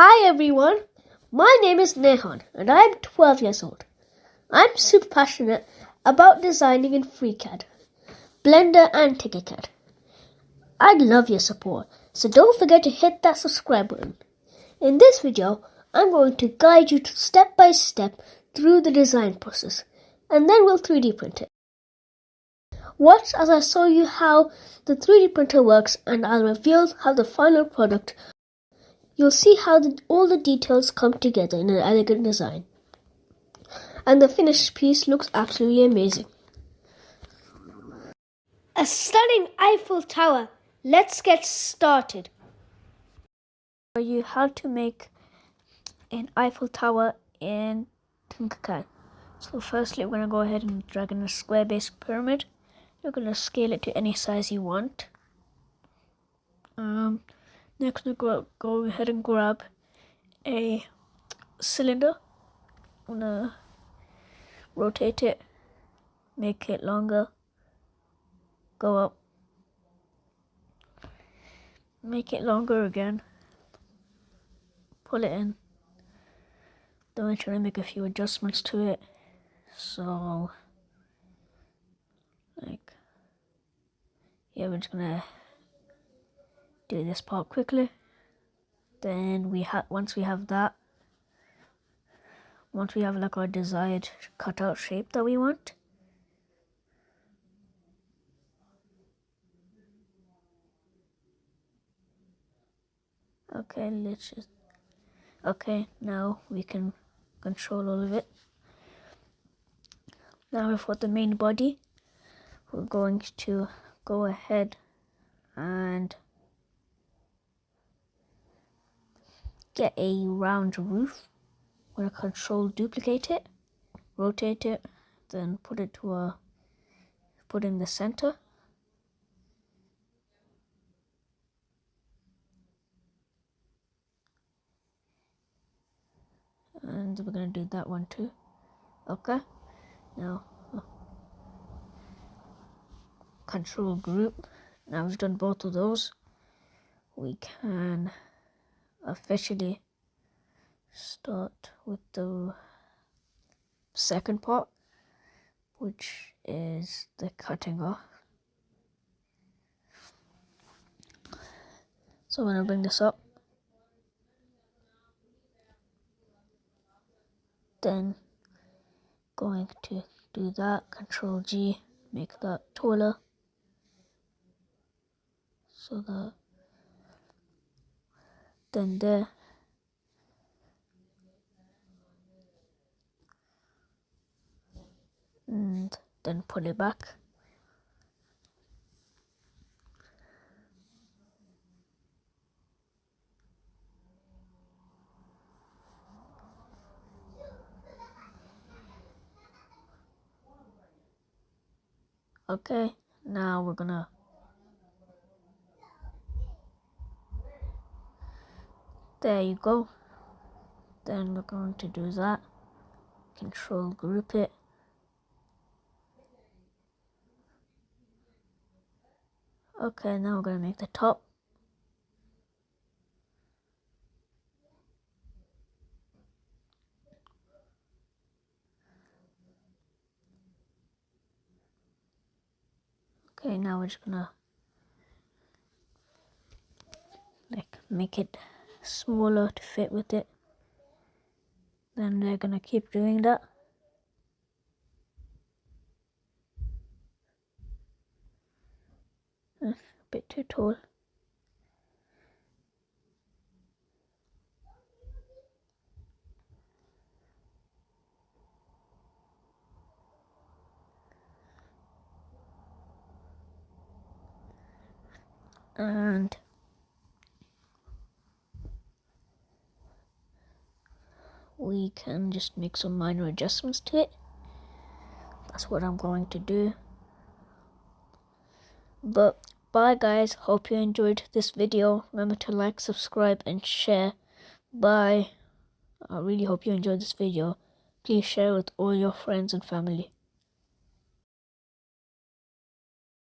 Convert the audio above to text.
Hi everyone, my name is Nehan and I am 12 years old. I'm super passionate about designing in FreeCAD, Blender and Tinkercad. I'd love your support, so don't forget to hit that subscribe button. In this video, I'm going to guide you step by step through the design process and then we'll 3D print it. Watch as I show you how the 3D printer works and I'll reveal how the final product. You'll see how all the details come together in an elegant design. And the finished piece looks absolutely amazing. A stunning Eiffel Tower. Let's get started. Show you how to make an Eiffel Tower in Tinkercad. So firstly, we're going to go ahead and drag in a square-based pyramid. You're going to scale it to any size you want. Next, we'll go ahead and grab a cylinder. I'm gonna rotate it, make it longer, go up, make it longer again, pull it in. Then we're trying to make a few adjustments to it. So, we're just gonna do this part quickly. Then once we have like our desired cutout shape that we want, now we can control all of it. Now for the main body, we're going to go ahead and get a round roof. We're going to control duplicate it, rotate it, then put in the center. And we're going to do that one too. Okay, now control group. Now we've done both of those, we can officially start with the second part, which is the cutting off. So I'm going to bring this up, then going to do that, Control G, make that taller, so that then there, and then pull it back. Okay, now we're gonna there you go. Then we're going to do that, control group it, okay, now we're going to make the top. Okay, now we're just gonna make it smaller to fit with it. Then they're gonna keep doing that. A bit too tall. And we can just make some minor adjustments to it. That's what I'm going to do. But bye guys, hope you enjoyed this video. Remember to like, subscribe and share. Bye. I really hope you enjoyed this video. Please share with all your friends and family.